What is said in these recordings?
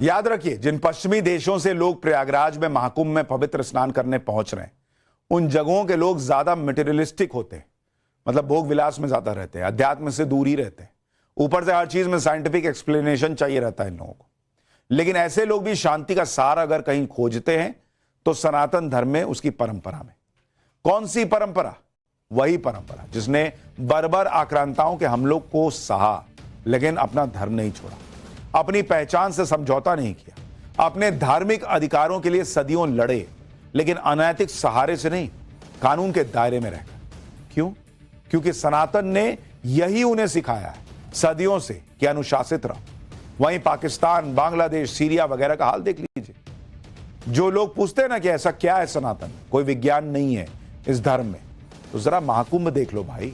याद रखिए, जिन पश्चिमी देशों से लोग प्रयागराज में महाकुंभ में पवित्र स्नान करने पहुंच रहे हैं, उन जगहों के लोग ज्यादा मटेरियलिस्टिक होते हैं, मतलब भोग विलास में ज्यादा रहते हैं, अध्यात्म से दूर ही रहते हैं। ऊपर से हर चीज में साइंटिफिक एक्सप्लेनेशन चाहिए रहता है इन लोगों को। लेकिन ऐसे लोग भी शांति का सार अगर कहीं खोजते हैं तो सनातन धर्म में, उसकी परंपरा में। कौन सी परंपरा? वही परंपरा जिसने बर्बर आक्रांताओं के हमलों को सहा लेकिन अपना धर्म नहीं छोड़ा, अपनी पहचान से समझौता नहीं किया, अपने धार्मिक अधिकारों के लिए सदियों लड़े, लेकिन अनैतिक सहारे से नहीं, कानून के दायरे में रहकर। क्यों? क्योंकि सनातन ने यही उन्हें सिखाया है सदियों से कि अनुशासित रहो। वहीं पाकिस्तान, बांग्लादेश, सीरिया वगैरह का हाल देख लीजिए। जो लोग पूछते हैं ना कि ऐसा क्या है सनातन, कोई विज्ञान नहीं है इस धर्म में, तो जरा महाकुंभ देख लो भाई,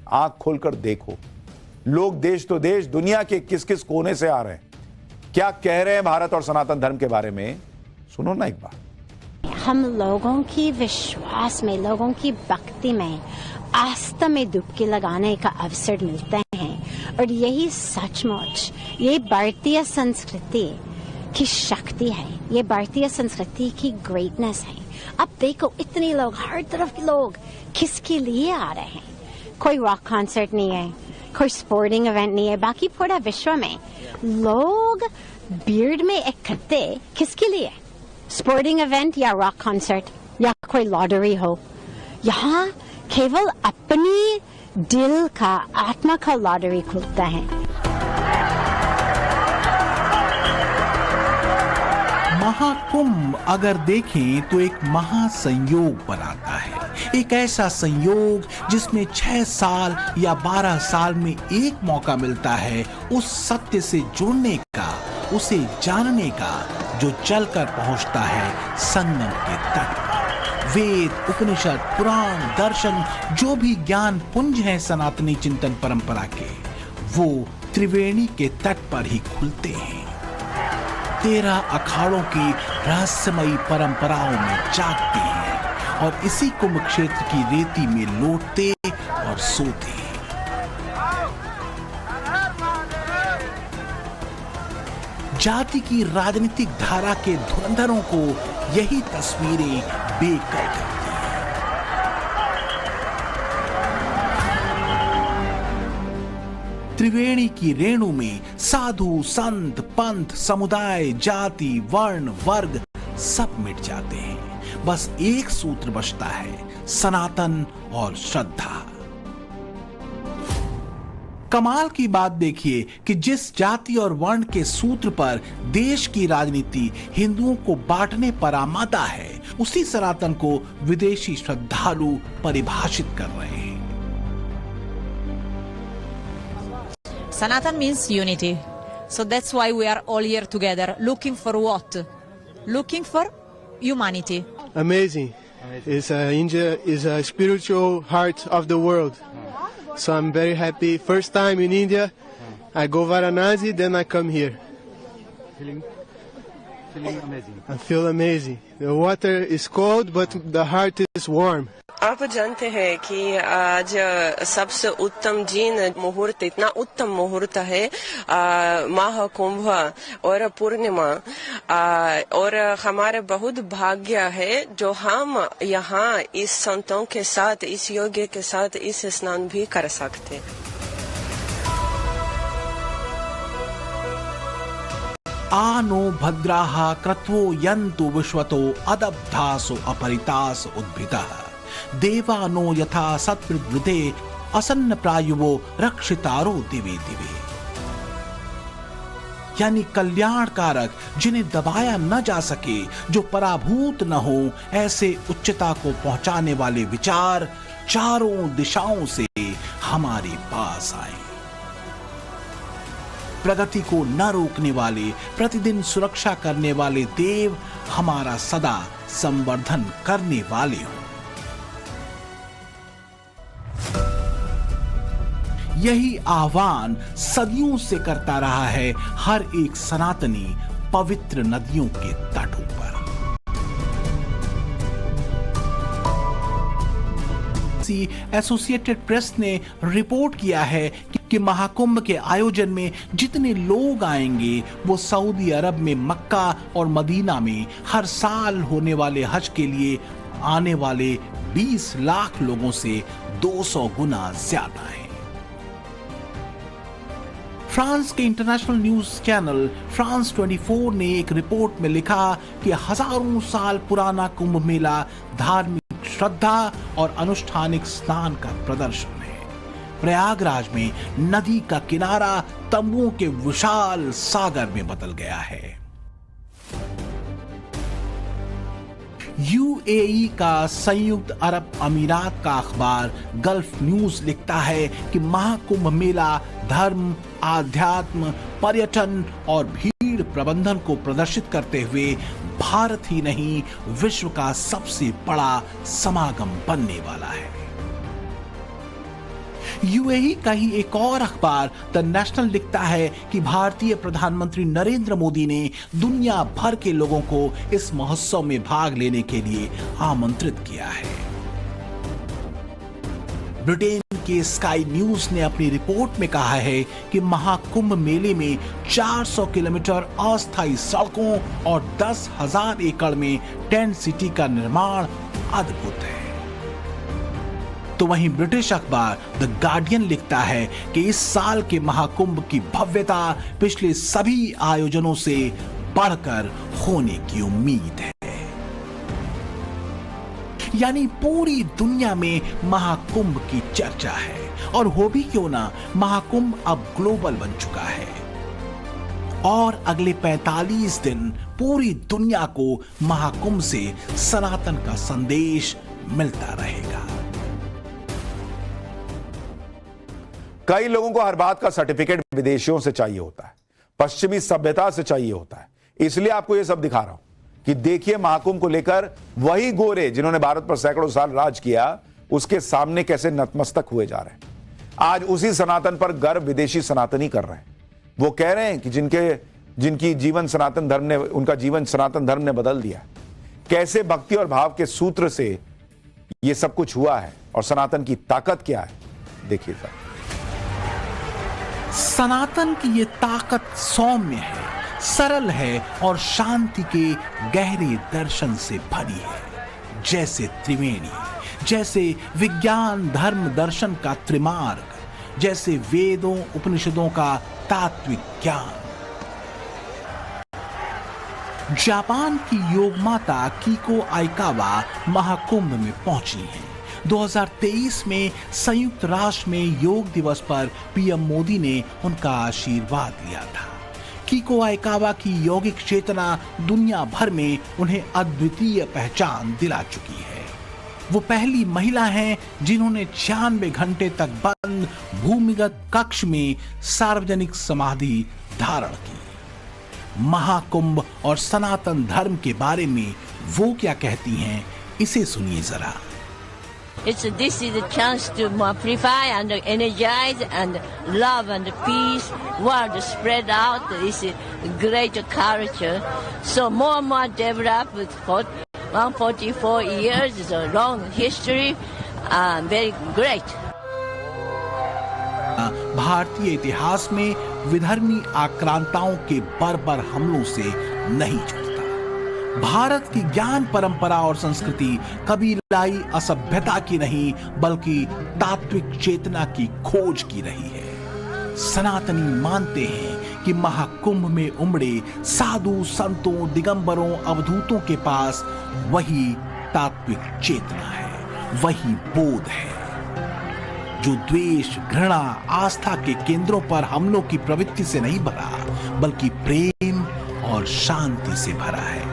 आंख खोलकर देखो। लोग देश तो देश, दुनिया के किस किस कोने से आ रहे हैं, क्या कह रहे हैं भारत और सनातन धर्म के बारे में, सुनो ना एक बार। हम लोगों की विश्वास में, लोगों की भक्ति में, आस्था में डुबकी लगाने का अवसर मिलते हैं। और यही सचमुच ये भारतीय संस्कृति की शक्ति है, ये भारतीय संस्कृति की ग्रेटनेस है। अब देखो, इतने लोग, हर तरफ के लोग किसके लिए आ रहे हैं? कोई रॉक कॉन्सर्ट नहीं है, कोई स्पोर्टिंग इवेंट नहीं है, बाकी पूरा विश्व में लोग बियर्ड में इकट्ठे किसके लिए? स्पोर्टिंग इवेंट या रॉक कॉन्सर्ट या कोई लॉटरी हो। यहाँ केवल अपनी दिल का, आत्मा का लॉटरी खुलता है। महाकुंभ अगर देखें तो एक महासंयोग बनाता है, एक ऐसा संयोग जिसमें 6 साल या 12 साल में एक मौका मिलता है उस सत्य से जुड़ने का, उसे जानने का, जो चलकर पहुंचता है संगम के तट पर। वेद, उपनिषद, पुराण, दर्शन, जो भी ज्ञान पुंज हैं सनातनी चिंतन परंपरा के, वो त्रिवेणी के तट पर ही खुलते हैं। 13 अखाड़ों की रहस्यमयी परंपराओं में जागते हैं और इसी कुंभ क्षेत्र की रेती में लौटते और सोते हैं। जाति की राजनीतिक धारा के धुरंधरों को यही तस्वीरें बेकर करती हैं। त्रिवेणी की रेणु में साधु, संत, पंथ, समुदाय, जाति, वर्ण, वर्ग सब मिट जाते हैं। बस एक सूत्र बचता है, सनातन और श्रद्धा। कमाल की बात देखिए कि जिस जाति और वर्ण के सूत्र पर देश की राजनीति हिंदुओं को बांटने पर आमादा है, उसी सनातन को विदेशी श्रद्धालु परिभाषित कर रहे हैं। Sanatan means unity. So that's why we are all here together. Looking for what? Looking for humanity. Amazing. India is a spiritual heart of the world. So I'm very happy. First time in India, I go Varanasi, then I come here. Feeling amazing. I feel amazing. The water is cold, but the heart is warm. आप जानते हैं कि आज सबसे उत्तम मुहूर्त, इतना उत्तम मुहूर्त है महाकुंभ और पूर्णिमा, और हमारे बहुत भाग्य है जो हम यहाँ इस संतों के साथ, इस योग्य के साथ इस स्नान भी कर सकते हैं। आनो भद्राः क्रत्वो यन्तु विश्वतो अदब्धासो अपरितास उद्भिदः देवानो यथा सत्प्रवृते असन्न प्रायुवो रक्षितारो दिवे दिवे। यानी कल्याणकारक, जिन्हें दबाया न जा सके, जो पराभूत न हो, ऐसे उच्चता को पहुंचाने वाले विचार चारों दिशाओं से हमारे पास आए। प्रगति को न रोकने वाले, प्रतिदिन सुरक्षा करने वाले देव हमारा सदा संवर्धन करने वाले हो। यही आह्वान सदियों से करता रहा है हर एक सनातनी पवित्र नदियों के तटों पर। एजेंसी एसोसिएटेड प्रेस ने रिपोर्ट किया है कि महाकुंभ के आयोजन में जितने लोग आएंगे वो सऊदी अरब में मक्का और मदीना में हर साल होने वाले हज के लिए आने वाले 20 लाख लोगों से 200 गुना ज्यादा है। फ्रांस के इंटरनेशनल न्यूज चैनल फ्रांस 24 ने एक रिपोर्ट में लिखा कि हजारों साल पुराना कुंभ मेला धार्मिक श्रद्धा और अनुष्ठानिक स्नान का प्रदर्शन है। प्रयागराज में नदी का किनारा तंबुओं के विशाल सागर में बदल गया है। यूएई का संयुक्त अरब अमीरात का अखबार गल्फ न्यूज लिखता है कि महाकुंभ मेला धर्म, आध्यात्म, पर्यटन और भीड़ प्रबंधन को प्रदर्शित करते हुए भारत ही नहीं विश्व का सबसे बड़ा समागम बनने वाला है। यूएई का ही एक और अखबार द नेशनल लिखता है कि भारतीय प्रधानमंत्री नरेंद्र मोदी ने दुनिया भर के लोगों को इस महोत्सव में भाग लेने के लिए आमंत्रित किया है। ब्रिटेन के स्काई न्यूज ने अपनी रिपोर्ट में कहा है कि महाकुंभ मेले में 400 किलोमीटर अस्थायी सड़कों और 10,000 एकड़ में टेंट सिटी का निर्माण अद्भुत है। तो वहीं ब्रिटिश अखबार द गार्डियन लिखता है कि इस साल के महाकुंभ की भव्यता पिछले सभी आयोजनों से बढ़कर होने की उम्मीद है। यानी पूरी दुनिया में महाकुंभ की चर्चा है, और हो भी क्यों ना, महाकुंभ अब ग्लोबल बन चुका है और अगले 45 दिन पूरी दुनिया को महाकुंभ से सनातन का संदेश मिलता रहेगा। कई लोगों को हर बात का सर्टिफिकेट विदेशियों से चाहिए होता है, पश्चिमी सभ्यता से चाहिए होता है, इसलिए आपको यह सब दिखा रहा हूं कि देखिए महाकुंभ को लेकर वही गोरे जिन्होंने भारत पर सैकड़ों साल राज किया उसके सामने कैसे नतमस्तक हुए जा रहे हैं। आज उसी सनातन पर गर्व विदेशी सनातनी कर रहे हैं। वो कह रहे हैं कि जिनकी जीवन सनातन धर्म ने, उनका जीवन सनातन धर्म ने बदल दिया। कैसे भक्ति और भाव के सूत्र से यह सब कुछ हुआ है और सनातन की ताकत क्या है, देखिए सर। सनातन की ये ताकत सौम्य है, सरल है और शांति के गहरे दर्शन से भरी है। जैसे त्रिवेणी, जैसे विज्ञान धर्म दर्शन का त्रिमार्ग, जैसे वेदों उपनिषदों का तात्विक ज्ञान। जापान की योग माता कीको आइकावा महाकुंभ में पहुंची हैं। 2023 में संयुक्त राष्ट्र में योग दिवस पर पीएम मोदी ने उनका आशीर्वाद लिया था। कीको आइकावा की यौगिक चेतना दुनिया भर में उन्हें अद्वितीय पहचान दिला चुकी है। वो पहली महिला हैं जिन्होंने 96 घंटे तक बंद भूमिगत कक्ष में सार्वजनिक समाधि धारण की। महाकुंभ और सनातन धर्म के बारे में वो क्या कहती हैं, इसे सुनिए जरा। This is a chance to purify and energize and love and peace world spread out. This is great culture. So more and more developed with 144 years. It's a long history. Very great. भारतीय इतिहास में विधर्मी आक्रांताओं के बर्बर हमलों से नहीं छूटता। भारत की ज्ञान परंपरा और संस्कृति कबीलाई असभ्यता की नहीं बल्कि तात्विक चेतना की खोज की रही है। सनातनी मानते हैं कि महाकुंभ में उमड़े साधु संतों, दिगंबरों, अवधूतों के पास वही तात्विक चेतना है, वही बोध है जो द्वेष, घृणा, आस्था के केंद्रों पर हमलों की प्रवृत्ति से नहीं भरा बल्कि प्रेम और शांति से भरा है।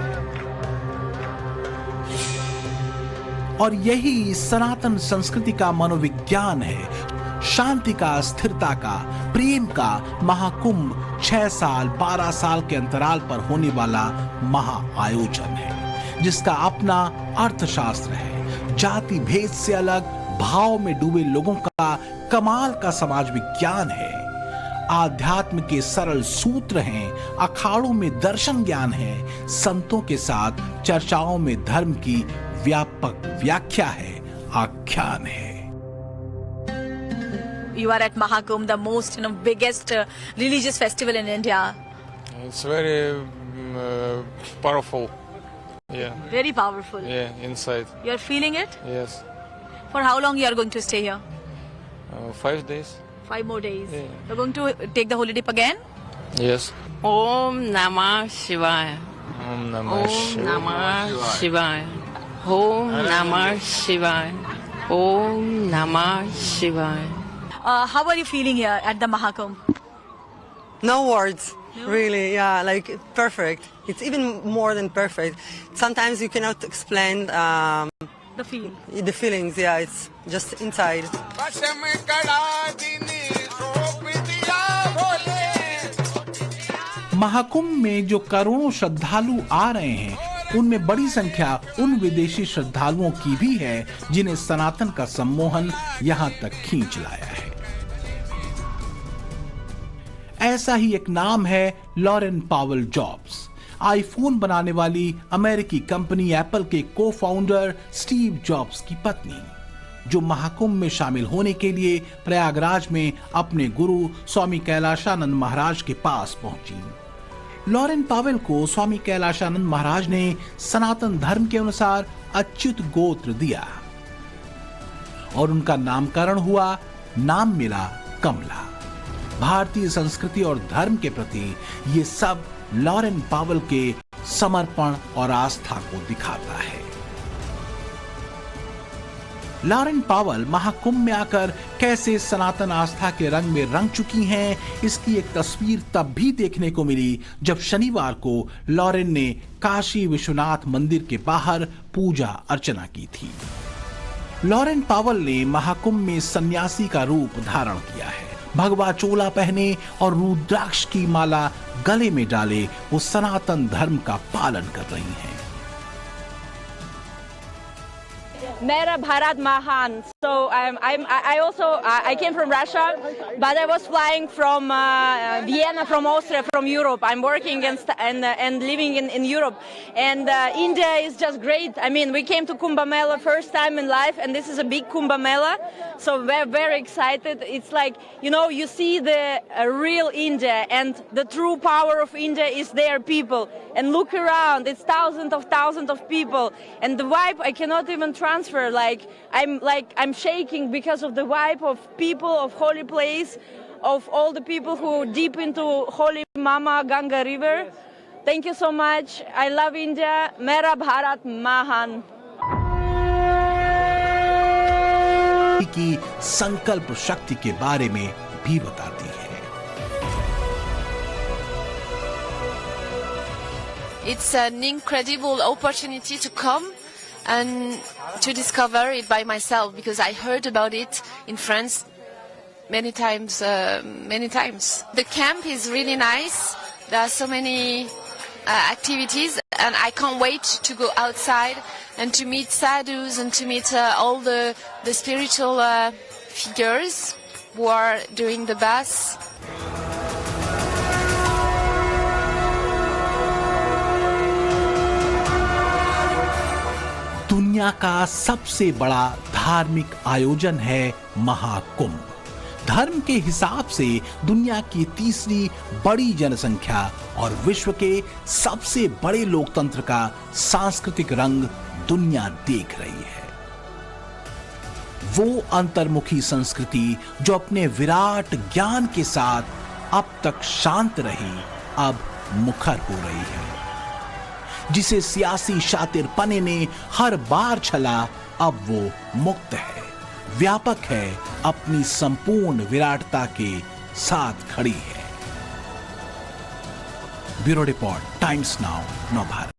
और यही सनातन संस्कृति का मनोविज्ञान है। शांति का, स्थिरता का, प्रेम का महाकुंभ 6 साल 12 साल के अंतराल पर होने वाला महाआयोजन है, जिसका अपना अर्थशास्त्र है। जाति भेद से अलग भाव में डूबे लोगों का कमाल का समाज विज्ञान है। आध्यात्म के सरल सूत्र हैं, अखाड़ों में दर्शन ज्ञान है, संतों के साथ चर्चाओं में धर्म की व्यापक व्याख्या है, आख्यान है। you are at Mahakumbh, the most biggest religious festival in India. It's very powerful. Yeah, Very powerful. yeah, inside. You are feeling it? Yes. For how long you are going to stay here? 5 days. 5 more days. Yeah. You're going to take the holy dip again? Yes. Om Namah Shivaya. Om Namah Om Shivaya. Namah Shivaya. Om Namah Shivaya. Om Namah Shivaya. How are you feeling here at the Mahakumbh? No words, really, yeah, like perfect. It's even more than perfect. Sometimes you cannot explain The feel. the feelings, yeah, it's just inside. Mahakumbh में जो करोड़ों श्रद्धालु आ रहे हैं उनमें बड़ी संख्या उन विदेशी श्रद्धालुओं की भी है जिन्हें सनातन का सम्मोहन यहां तक खींच लाया है। ऐसा ही एक नाम है लॉरेन पावेल जॉब्स। आईफोन बनाने वाली अमेरिकी कंपनी एप्पल के को फाउंडर स्टीव जॉब्स की पत्नी, जो महाकुंभ में शामिल होने के लिए प्रयागराज में अपने गुरु स्वामी कैलाशानंद महाराज के पास पहुंची। लॉरेन पावेल को स्वामी कैलाशानंद महाराज ने सनातन धर्म के अनुसार अच्युत गोत्र दिया और उनका नामकरण हुआ, नाम मिला कमला। भारतीय संस्कृति और धर्म के प्रति ये सब लॉरेन पावेल के समर्पण और आस्था को दिखाता है। लॉरेन पावेल महाकुंभ में आकर कैसे सनातन आस्था के रंग में रंग चुकी हैं, इसकी एक तस्वीर तब भी देखने को मिली जब शनिवार को लॉरेन ने काशी विश्वनाथ मंदिर के बाहर पूजा अर्चना की थी। लॉरेन पावेल ने महाकुंभ में सन्यासी का रूप धारण किया है। भगवा चोला पहने और रुद्राक्ष की माला गले में डाले वो सनातन धर्म का पालन कर रही हैं। Mera Bharat Mahan. So I came from Russia, but I was flying from Vienna, from Austria, from Europe. I'm working and living in Europe, and India is just great. I mean, we came to Kumbh Mela first time in life, and this is a big Kumbh Mela, so we're very excited. It's like, you know, you see the real India, and the true power of India is their people. And look around, it's thousands of people, and the vibe I cannot even transfer. I'm shaking because of the vibe of people, of holy place, of all the people who deep into holy Mama Ganga river. Thank you so much. I love India. Mera Bharat Mahan. की संकल्प शक्ति के बारे में भी बताती है। It's an incredible opportunity to come and to discover it by myself, because I heard about it in France many times. The camp is really nice. There are so many activities, and I can't wait to go outside and to meet sadhus and to meet all the spiritual figures who are doing the baths. दुनिया का सबसे बड़ा धार्मिक आयोजन है महाकुंभ। धर्म के हिसाब से दुनिया की तीसरी बड़ी जनसंख्या और विश्व के सबसे बड़े लोकतंत्र का सांस्कृतिक रंग दुनिया देख रही है। वो अंतर्मुखी संस्कृति जो अपने विराट ज्ञान के साथ अब तक शांत रही, अब मुखर हो रही है। जिसे सियासी शातिरपने ने हर बार छला, अब वो मुक्त है, व्यापक है, अपनी संपूर्ण विराटता के साथ खड़ी है। Bureau report, times now, Navbharat.